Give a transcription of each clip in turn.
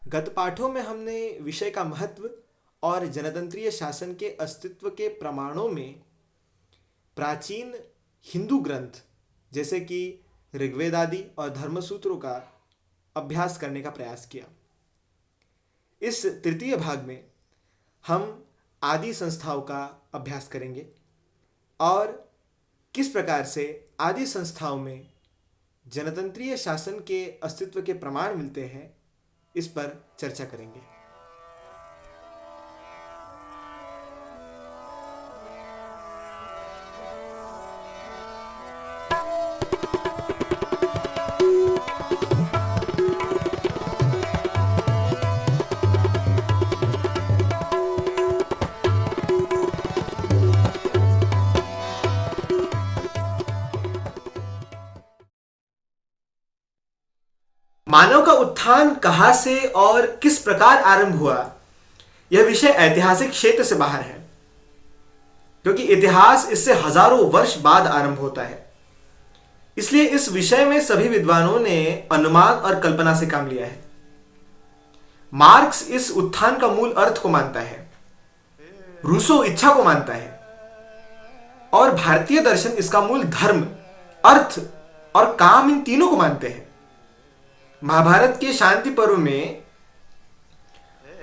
गत पाठों में हमने विषय का महत्व और जनतंत्रीय शासन के अस्तित्व के प्रमाणों में प्राचीन हिंदू ग्रंथ जैसे कि ऋग्वेद आदि और धर्मसूत्रों का अभ्यास करने का प्रयास किया। इस तृतीय भाग में हम आदि संस्थाओं का अभ्यास करेंगे और किस प्रकार से आदि संस्थाओं में जनतंत्रीय शासन के अस्तित्व के प्रमाण मिलते हैं, इस पर चर्चा करेंगे। मानव का उत्थान कहां से और किस प्रकार आरंभ हुआ, यह विषय ऐतिहासिक क्षेत्र से बाहर है, क्योंकि इतिहास इससे हजारों वर्ष बाद आरंभ होता है। इसलिए इस विषय में सभी विद्वानों ने अनुमान और कल्पना से काम लिया है। मार्क्स इस उत्थान का मूल अर्थ को मानता है, रूसो इच्छा को मानता है और भारतीय दर्शन इसका मूल धर्म, अर्थ और काम, इन तीनों को मानते हैं। महाभारत के शांति पर्व में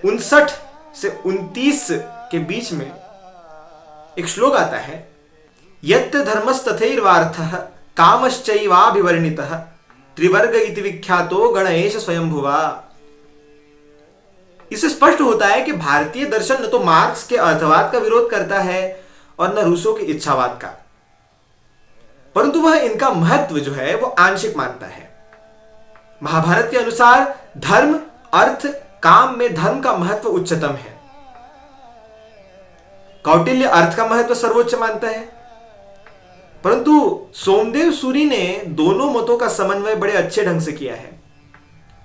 59 से 29 के बीच में एक श्लोक आता है, यत् धर्मस्तथैर्वार्थः कामश्चैवाभिवर्णितः त्रिवर्ग इति विख्यातो गणेश स्वयंभुवा। इससे स्पष्ट होता है कि भारतीय दर्शन न तो मार्क्स के अर्थवाद का विरोध करता है और न रूसो के इच्छावाद का, परंतु वह इनका महत्व जो है वो आंशिक मानता है। महाभारत के अनुसार धर्म, अर्थ, काम में धर्म का महत्व उच्चतम है। कौटिल्य अर्थ का महत्व सर्वोच्च मानता है, परंतु सोमदेव सूरी ने दोनों मतों का समन्वय बड़े अच्छे ढंग से किया है।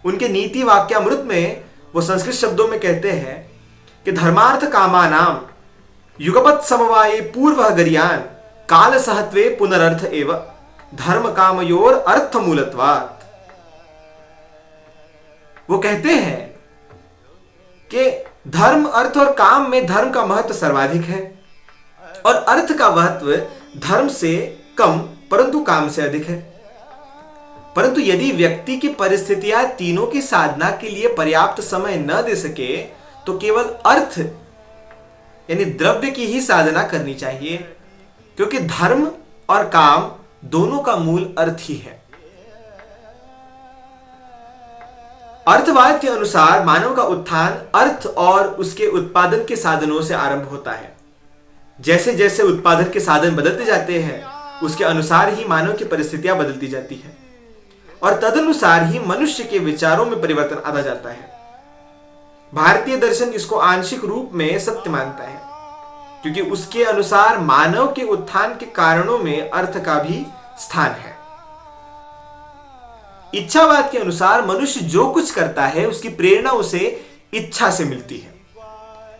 उनके नीति वाक्यामृत में वो संस्कृत शब्दों में कहते हैं कि धर्मार्थ कामानाम युगपत् समवाये पूर्व गरियान काल सहत्वे पुनरर्थ एव धर्म कामयोर अर्थ मूलत्वात्। वो कहते हैं कि धर्म, अर्थ और काम में धर्म का महत्व सर्वाधिक है और अर्थ का महत्व धर्म से कम परंतु काम से अधिक है। परंतु यदि व्यक्ति की परिस्थितियां तीनों की साधना के लिए पर्याप्त समय न दे सके तो केवल अर्थ यानी द्रव्य की ही साधना करनी चाहिए, क्योंकि धर्म और काम दोनों का मूल अर्थ ही है। अर्थवाद के अनुसार मानव का उत्थान अर्थ और उसके उत्पादन के साधनों से आरंभ होता है। जैसे जैसे उत्पादन के साधन बदलते जाते हैं, उसके अनुसार ही मानव की परिस्थितियां बदलती जाती है और तदनुसार ही मनुष्य के विचारों में परिवर्तन आता जाता है। भारतीय दर्शन इसको आंशिक रूप में सत्य मानता है, क्योंकि उसके अनुसार मानव के उत्थान के कारणों में अर्थ का भी स्थान है। इच्छावाद के अनुसार मनुष्य जो कुछ करता है उसकी प्रेरणा उसे इच्छा से मिलती है।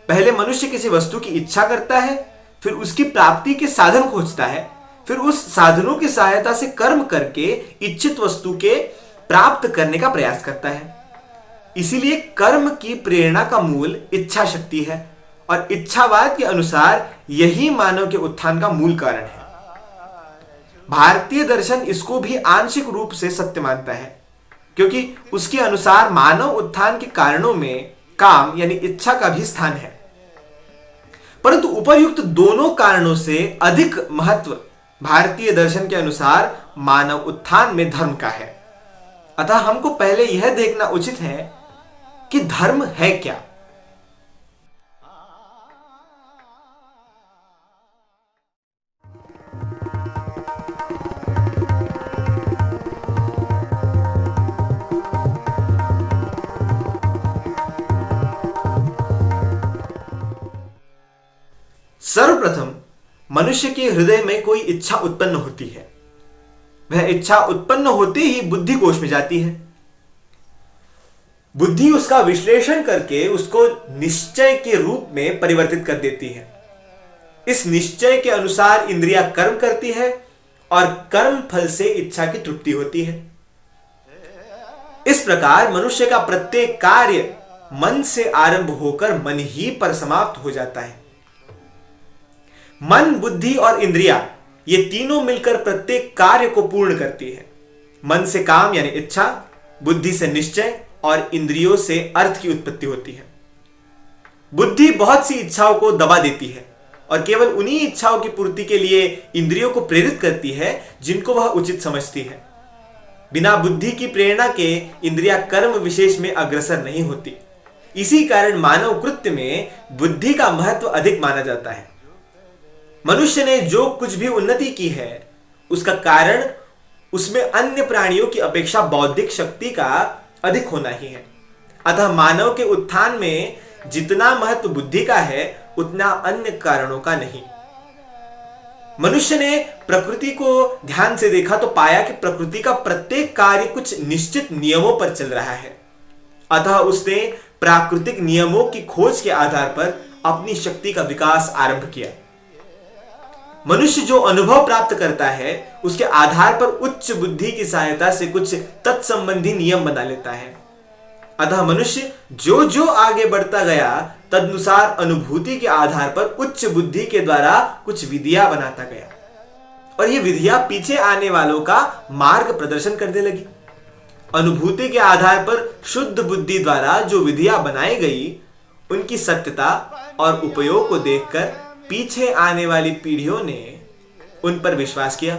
पहले मनुष्य किसी वस्तु की इच्छा करता है, फिर उसकी प्राप्ति के साधन खोजता है, फिर उस साधनों की सहायता से कर्म करके इच्छित वस्तु के प्राप्त करने का प्रयास करता है। इसीलिए कर्म की प्रेरणा का मूल इच्छा शक्ति है और इच्छावाद के अनुसार यही मानव के उत्थान का मूल कारण है। भारतीय दर्शन इसको भी आंशिक रूप से सत्य मानता है, क्योंकि उसके अनुसार मानव उत्थान के कारणों में काम यानी इच्छा का भी स्थान है। परंतु उपर्युक्त दोनों कारणों से अधिक महत्व भारतीय दर्शन के अनुसार मानव उत्थान में धर्म का है। अतः हमको पहले यह देखना उचित है कि धर्म है क्या। सर्वप्रथम मनुष्य के हृदय में कोई इच्छा उत्पन्न होती है। वह इच्छा उत्पन्न होते ही बुद्धि कोश में जाती है। बुद्धि उसका विश्लेषण करके उसको निश्चय के रूप में परिवर्तित कर देती है। इस निश्चय के अनुसार इंद्रियां कर्म करती है और कर्म फल से इच्छा की तृप्ति होती है। इस प्रकार मनुष्य का प्रत्येक कार्य मन से आरंभ होकर मन ही पर समाप्त हो जाता है। मन, बुद्धि और इंद्रिया ये तीनों मिलकर प्रत्येक कार्य को पूर्ण करती है। मन से काम यानी इच्छा, बुद्धि से निश्चय और इंद्रियों से अर्थ की उत्पत्ति होती है। बुद्धि बहुत सी इच्छाओं को दबा देती है और केवल उन्हीं इच्छाओं की पूर्ति के लिए इंद्रियों को प्रेरित करती है जिनको वह उचित समझती है। बिना बुद्धि की प्रेरणा के इंद्रिया कर्म विशेष में अग्रसर नहीं होती। इसी कारण मानव कृत्य में बुद्धि का महत्व अधिक माना जाता है। मनुष्य ने जो कुछ भी उन्नति की है उसका कारण उसमें अन्य प्राणियों की अपेक्षा बौद्धिक शक्ति का अधिक होना ही है। अतः मानव के उत्थान में जितना महत्व बुद्धि का है उतना अन्य कारणों का नहीं। मनुष्य ने प्रकृति को ध्यान से देखा तो पाया कि प्रकृति का प्रत्येक कार्य कुछ निश्चित नियमों पर चल रहा है। अतः उसने प्राकृतिक नियमों की खोज के आधार पर अपनी शक्ति का विकास आरंभ किया। मनुष्य जो अनुभव प्राप्त करता है उसके आधार पर उच्च बुद्धि की सहायता से कुछ तत्संबंधी नियम बना लेता है। अतः मनुष्य जो जो आगे बढ़ता गया तदनुसार अनुभूति के आधार पर उच्च बुद्धि के द्वारा कुछ विधियां बनाता गया और ये विधियां पीछे आने वालों का मार्ग प्रदर्शन करने लगी। अनुभूति के आधार पर शुद्ध बुद्धि द्वारा जो विधियां बनाई गई उनकी सत्यता और उपयोग को देखकर पीछे आने वाली पीढ़ियों ने उन पर विश्वास किया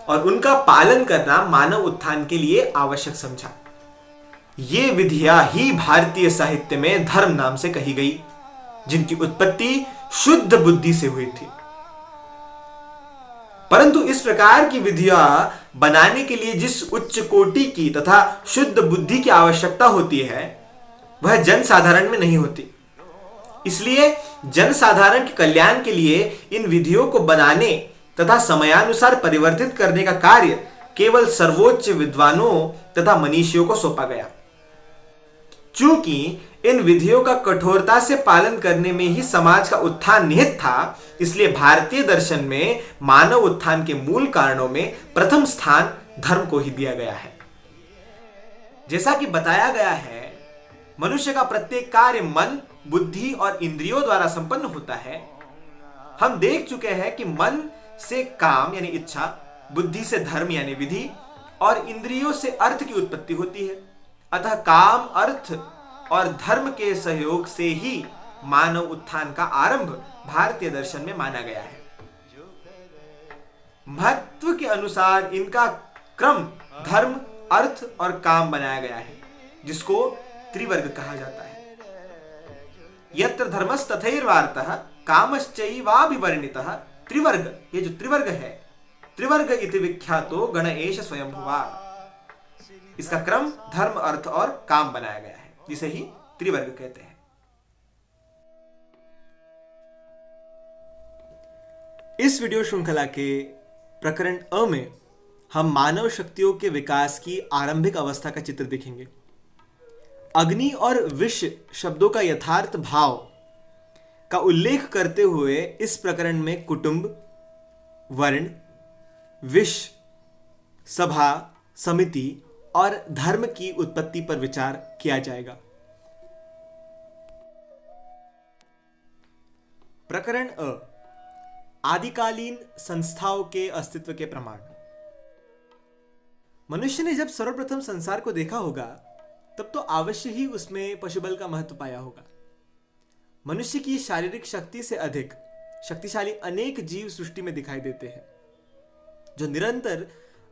और उनका पालन करना मानव उत्थान के लिए आवश्यक समझा। ये विधियां ही भारतीय साहित्य में धर्म नाम से कही गई, जिनकी उत्पत्ति शुद्ध बुद्धि से हुई थी। परंतु इस प्रकार की विधियां बनाने के लिए जिस उच्च कोटि की तथा शुद्ध बुद्धि की आवश्यकता होती है वह जन साधारण में नहीं होती। इसलिए जन साधारण के कल्याण के लिए इन विधियों को बनाने तथा समयानुसार परिवर्तित करने का कार्य केवल सर्वोच्च विद्वानों तथा मनीषियों को सौंपा गया। चूंकि इन विधियों का कठोरता से पालन करने में ही समाज का उत्थान निहित था, इसलिए भारतीय दर्शन में मानव उत्थान के मूल कारणों में प्रथम स्थान धर्म को ही दिया गया है। जैसा कि बताया गया है, मनुष्य का प्रत्येक कार्य मन, बुद्धि और इंद्रियों द्वारा संपन्न होता है। हम देख चुके हैं कि मन से काम यानी इच्छा, बुद्धि से धर्म यानी विधि और इंद्रियों से अर्थ की उत्पत्ति होती है। अतः काम, अर्थ और धर्म के सहयोग से ही मानव उत्थान का आरंभ भारतीय दर्शन में माना गया है। महत्व के अनुसार इनका क्रम धर्म, अर्थ और काम बनाया गया है, जिसको त्रिवर्ग कहा जाता है। यत्र धर्मस्तथैर्वार्तः कामश्चैवाभिवर्णितः त्रिवर्ग, ये जो त्रिवर्ग है, त्रिवर्ग इति विख्यातो गण एष स्वयंभुवा। इसका क्रम धर्म, अर्थ और काम बनाया गया है, जिसे ही त्रिवर्ग कहते हैं। इस वीडियो श्रृंखला के प्रकरण अ में हम मानव शक्तियों के विकास की आरंभिक अवस्था का चित्र देखेंगे। अग्नि और विष शब्दों का यथार्थ भाव का उल्लेख करते हुए इस प्रकरण में कुटुंब, वर्ण, विष, सभा, समिति और धर्म की उत्पत्ति पर विचार किया जाएगा। प्रकरण अ, आदिकालीन संस्थाओं के अस्तित्व के प्रमाण। मनुष्य ने जब सर्वप्रथम संसार को देखा होगा तब तो अवश्य ही उसमें पशुबल का महत्व पाया होगा। मनुष्य की शारीरिक शक्ति से अधिक शक्तिशाली अनेक जीव सृष्टि में दिखाई देते हैं, जो निरंतर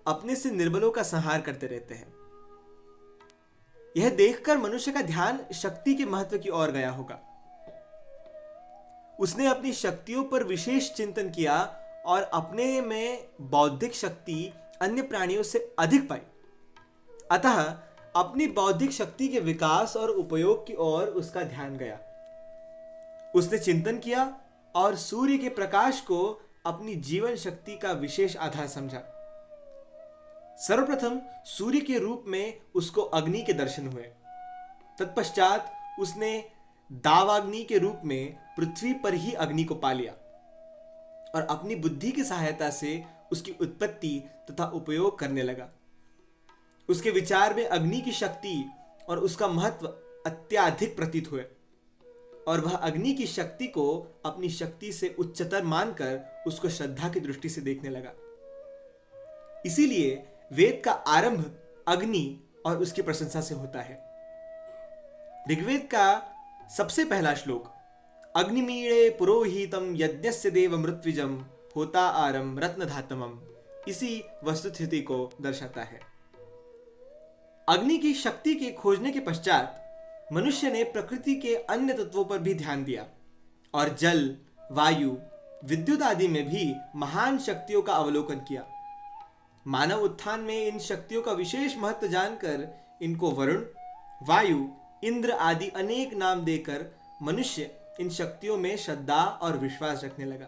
अपने से निर्बलों का संहार करते रहते हैं। यह देखकर मनुष्य का ध्यान शक्ति के महत्व की ओर गया होगा। उसने अपनी शक्तियों पर विशेष चिंतन किया और अपने में बौद्धिक शक्ति अन्य प्राणियों से अधिक पाई। अतः अपनी बौद्धिक शक्ति के विकास और उपयोग की ओर उसका ध्यान गया। उसने चिंतन किया और सूर्य के प्रकाश को अपनी जीवन शक्ति का विशेष आधार समझा। सर्वप्रथम सूर्य के रूप में उसको अग्नि के दर्शन हुए। तत्पश्चात उसने दावाग्नि के रूप में पृथ्वी पर ही अग्नि को पा लिया और अपनी बुद्धि की सहायता से उसकी उत्पत्ति तथा उपयोग करने लगा। उसके विचार में अग्नि की शक्ति और उसका महत्व अत्याधिक प्रतीत हुए और वह अग्नि की शक्ति को अपनी शक्ति से उच्चतर मानकर उसको श्रद्धा की दृष्टि से देखने लगा। इसीलिए वेद का आरंभ अग्नि और उसकी प्रशंसा से होता है। ऋग्वेद का सबसे पहला श्लोक अग्निमीळे पुरोहितम यज्ञस्य देव मृत्विजम होता आरम रत्नधातमम इसी वस्तुस्थिति को दर्शाता है। अग्नि की शक्ति के खोजने के पश्चात मनुष्य ने प्रकृति के अन्य तत्वों पर भी ध्यान दिया और जल, वायु, विद्युत आदि में भी महान शक्तियों का अवलोकन किया। मानव उत्थान में इन शक्तियों का विशेष महत्व जानकर इनको वरुण, वायु, इंद्र आदि अनेक नाम देकर मनुष्य इन शक्तियों में श्रद्धा और विश्वास रखने लगा।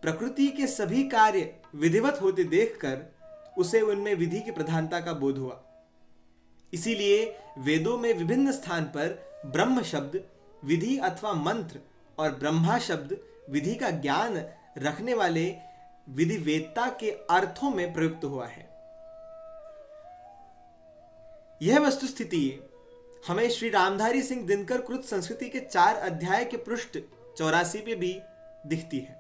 प्रकृति के सभी कार्य विधिवत होते देखकर उसे उनमें विधि की प्रधानता का बोध हुआ। इसीलिए वेदों में विभिन्न स्थान पर ब्रह्म शब्द विधि अथवा मंत्र और ब्रह्मा शब्द विधि का ज्ञान रखने वाले विधिवेत्ता के अर्थों में प्रयुक्त हुआ है। यह वस्तुस्थिति हमें श्री रामधारी सिंह दिनकर कृत संस्कृति के 4 अध्याय के पृष्ठ 84 पे भी दिखती है।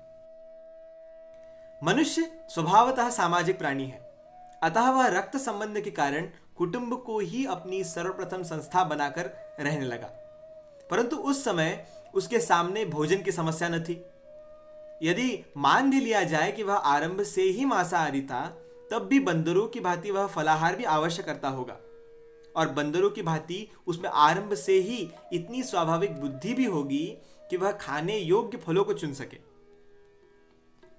मनुष्य स्वभावतः सामाजिक प्राणी है, अतः वह रक्त संबंध के कारण कुटुंब को ही अपनी सर्वप्रथम संस्था बनाकर रहने लगा। परंतु उस समय उसके सामने भोजन की समस्या न थी। यदि मान भी लिया जाए कि वह आरंभ से ही मांसाहारी था, तब भी बंदरों की भांति वह फलाहार भी अवश्य करता होगा और बंदरों की भांति उसमें आरंभ से ही इतनी स्वाभाविक बुद्धि भी होगी कि वह खाने योग्य फलों को चुन सके।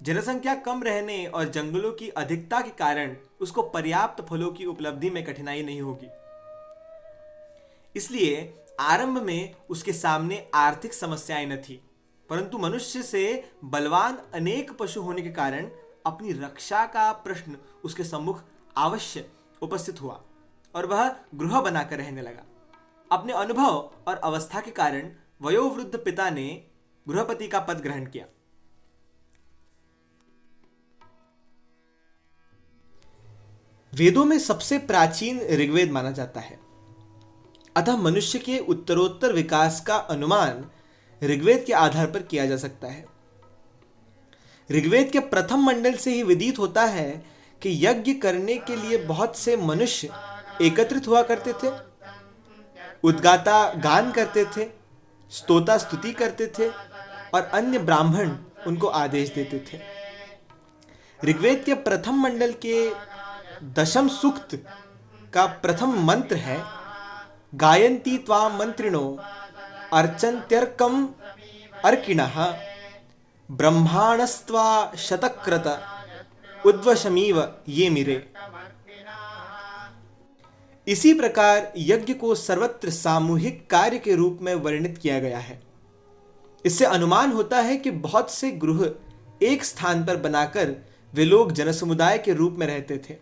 जनसंख्या कम रहने और जंगलों की अधिकता के कारण उसको पर्याप्त फलों की उपलब्धि में कठिनाई नहीं होगी। इसलिए आरंभ में उसके सामने आर्थिक समस्याएं न थी, परंतु मनुष्य से बलवान अनेक पशु होने के कारण अपनी रक्षा का प्रश्न उसके सम्मुख अवश्य उपस्थित हुआ और वह गृह बनाकर रहने लगा। अपने अनुभव और अवस्था के कारण वयोवृद्ध पिता ने गृहपति का पद ग्रहण किया। वेदों में सबसे प्राचीन ऋग्वेद माना जाता है, अतः मनुष्य के उत्तरोत्तर विकास का अनुमान ऋग्वेद के आधार पर किया जा सकता है। ऋग्वेद के प्रथम मंडल से ही विदित होता है कि यज्ञ करने के लिए बहुत से मनुष्य एकत्रित हुआ करते थे, उद्गाता गान करते थे, स्तोता स्तुति करते थे और अन्य ब्राह्मण उनको आदेश देते थे। ऋग्वेद के प्रथम मंडल के दशम सूक्त का प्रथम मंत्र है गायन्ति त्वां मंत्रिणो अर्चन्त्यर्कम् अर्किणः ब्रह्माणस्त्वा शतक्रत उद्वशमीव ये मिरे। इसी प्रकार यज्ञ को सर्वत्र सामूहिक कार्य के रूप में वर्णित किया गया है। इससे अनुमान होता है कि बहुत से गृह एक स्थान पर बनाकर वे लोग जनसमुदाय के रूप में रहते थे।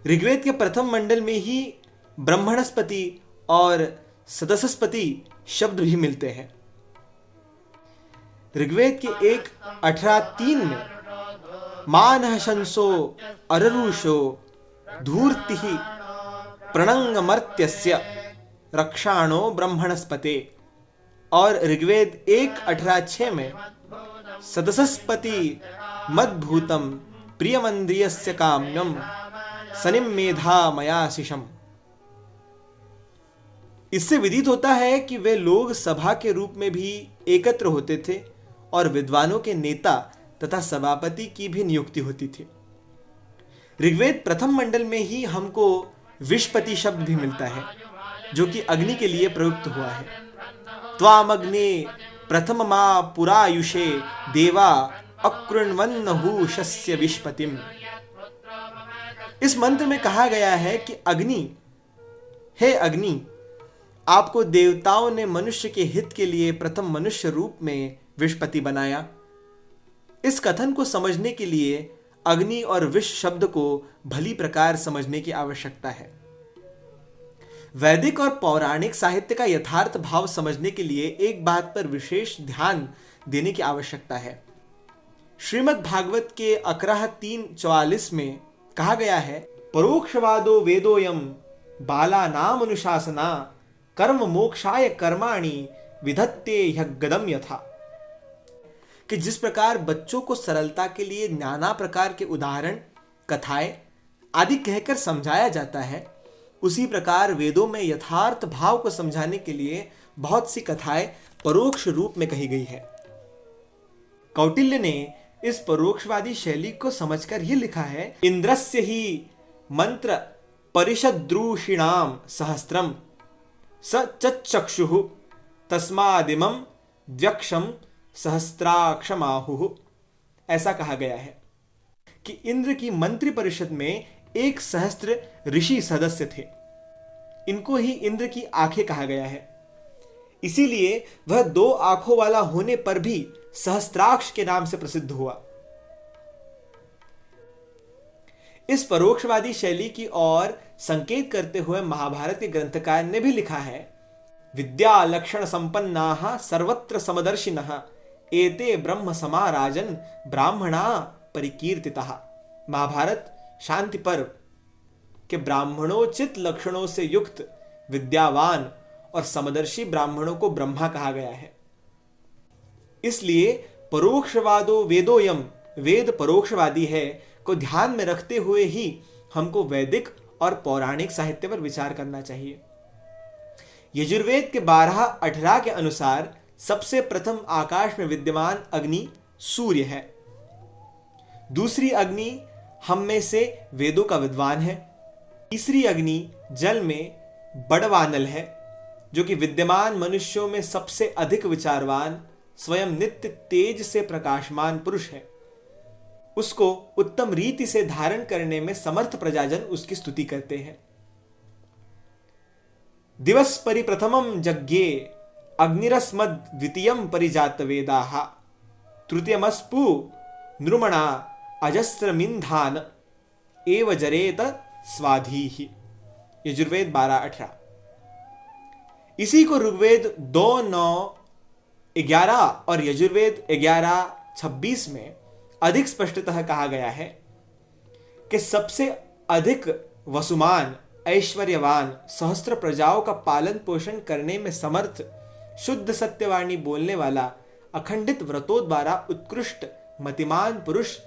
ऋग्वेद के प्रथम मंडल में ही ब्रह्मणस्पति और सदसस्पति शब्द भी मिलते हैं। ऋग्वेद के 1:18-3 में मानः शंसो अररुषो धूर्तिः प्रणंगमर्त्यस्य रक्षाणो ब्रह्मणस्पते और ऋग्वेद 1:18-6 में सदसस्पति मद्भूतम प्रियमंद्रियस्य काम्यम सनिम मेधा मयाशिषम। इससे विदित होता है कि वे लोग सभा के रूप में भी एकत्र होते थे और विद्वानों के नेता तथा सभापति की भी नियुक्ति होती थी। ऋग्वेद प्रथम मंडल में ही हमको विष्पति शब्द भी मिलता है, जो कि अग्नि के लिए प्रयुक्त हुआ है। त्वामग्ने प्रथम मा पुरायुषे देवा अकृण्वन्नहु शस्य विष्पतिम। इस मंत्र में कहा गया है कि अग्नि, हे अग्नि, आपको देवताओं ने मनुष्य के हित के लिए प्रथम मनुष्य रूप में विष्पति बनाया। इस कथन को समझने के लिए अग्नि और विष शब्द को भली प्रकार समझने की आवश्यकता है। वैदिक और पौराणिक साहित्य का यथार्थ भाव समझने के लिए एक बात पर विशेष ध्यान देने की आवश्यकता है। श्रीमद् भागवत के 11:3-44 में कहा गया है, परोक्षवादो वेदोयम बालानाम अनुशासना कर्म मोक्षाय कर्माणि विधत्ते ह्यगदम यथा। कि जिस प्रकार बच्चों को सरलता के लिए नाना प्रकार के उदाहरण, कथाएं आदि कहकर समझाया जाता है, उसी प्रकार वेदों में यथार्थ भाव को समझाने के लिए बहुत सी कथाएं परोक्ष रूप में कही गई है। कौटिल्य ने इस परोक्षवादी शैली को समझकर यह लिखा है, इंद्रस्य ही मंत्र परिषद्रूषिणाम सहस्त्रम स चक्षुः तस्मादिमं द्व्यक्षम सहस्त्राक्षमाहुः। ऐसा कहा गया है कि इंद्र की मंत्री परिषद में 1 सहस्त्र ऋषि सदस्य थे। इनको ही इंद्र की आंखें कहा गया है, इसीलिए वह 2 आंखों वाला होने पर भी सहस्त्राक्ष के नाम से प्रसिद्ध हुआ। इस परोक्षवादी शैली की ओर संकेत करते हुए महाभारत के ग्रंथकार ने भी लिखा है, विद्या लक्षण संपन्नाः सर्वत्र समदर्शिनः एते ब्रह्म समाराजन ब्राह्मणा परिकीर्तितः। महाभारत शांति पर्व के ब्राह्मणोचित लक्षणों से युक्त विद्यावान और समदर्शी ब्राह्मणों को ब्रह्मा कहा गया है। इसलिए परोक्षवादो वेदोयम, वेद परोक्षवादी है को ध्यान में रखते हुए ही हमको वैदिक और पौराणिक साहित्य पर विचार करना चाहिए। यजुर्वेद के 12-18 के अनुसार सबसे प्रथम आकाश में विद्यमान अग्नि सूर्य है। दूसरी अग्नि हम में से वेदों का विद्वान है। तीसरी अग्नि जल में बड़वानल है, जो कि विद्यमान मनुष्यों में सबसे अधिक विचारवान, स्वयं नित्य तेज से प्रकाशमान पुरुष है। उसको उत्तम रीति से धारण करने में समर्थ प्रजाजन उसकी स्तुति करते हैं। दिवस परिप्रथमं यज्ञे अग्निरस्मद् द्वितीयं परिजात वेदाः तृतीयमस्पु नृमणा अजस्रमिन्धान एव जरेत स्वाधीः। यजुर्वेद 12-18। इसी को ऋग्वेद 2:9-11 और यजुर्वेद 11:26 में अधिक स्पष्टतः कहा गया है कि सबसे अधिक वसुमान, ऐश्वर्यवान, सहस्त्र प्रजाओं का पालन पोषण करने में समर्थ, शुद्ध सत्यवाणी बोलने वाला, अखंडित व्रतों द्वारा उत्कृष्ट मतिमान पुरुष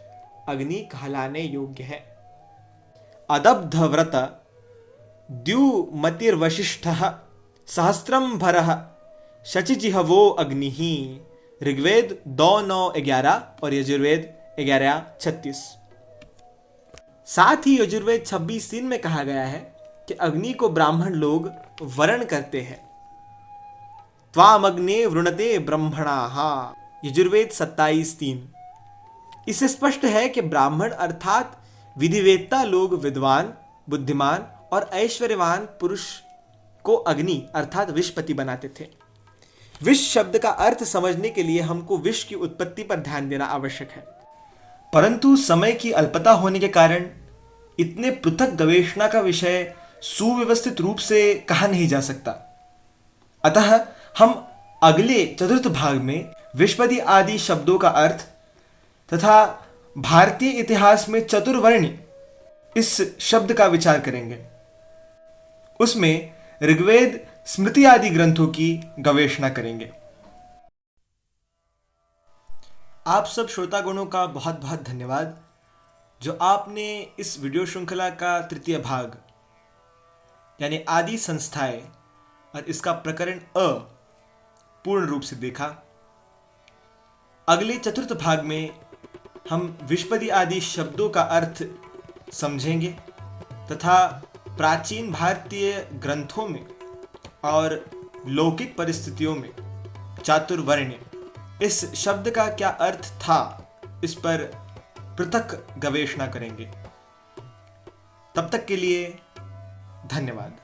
अग्नि कहलाने योग्य है। अदब्ध व्रत द्युमतिर्वशिष्ठः सहस्त्रम भरः शचिजिहवो अग्निः। ऋग्वेद 2:9-11 और यजुर्वेद 11:36। साथ ही यजुर्वेद 26:3 में कहा गया है कि अग्नि को ब्राह्मण लोग वरण करते हैं। त्वामग्ने वृणते ब्रह्मणाः। यजुर्वेद 27:3। इससे स्पष्ट है कि ब्राह्मण अर्थात विधिवेत्ता लोग विद्वान, बुद्धिमान और ऐश्वर्यवान पुरुष को अग्नि अर्थात विषपति बनाते थे। विष शब्द का अर्थ समझने के लिए हमको विष की उत्पत्ति पर ध्यान देना आवश्यक है, परंतु समय की अल्पता होने के कारण इतने पृथक गवेषणा का विषय सुव्यवस्थित रूप से कहा नहीं जा सकता। अतः हम अगले चतुर्थ भाग में विषपति आदि शब्दों का अर्थ तथा भारतीय इतिहास में चतुर्वर्णी इस शब्द का विचार करेंगे। उसमें ऋग्वेद, स्मृति आदि ग्रंथों की गवेषणा करेंगे। आप सब श्रोतागणों का बहुत बहुत धन्यवाद, जो आपने इस वीडियो श्रृंखला का तृतीय भाग यानी आदि संस्थाएं और इसका प्रकरण अ पूर्ण रूप से देखा। अगले चतुर्थ भाग में हम विषपति आदि शब्दों का अर्थ समझेंगे तथा प्राचीन भारतीय ग्रंथों में और लौकिक परिस्थितियों में चातुर्वर्ण्य इस शब्द का क्या अर्थ था, इस पर पृथक गवेषणा करेंगे। तब तक के लिए धन्यवाद।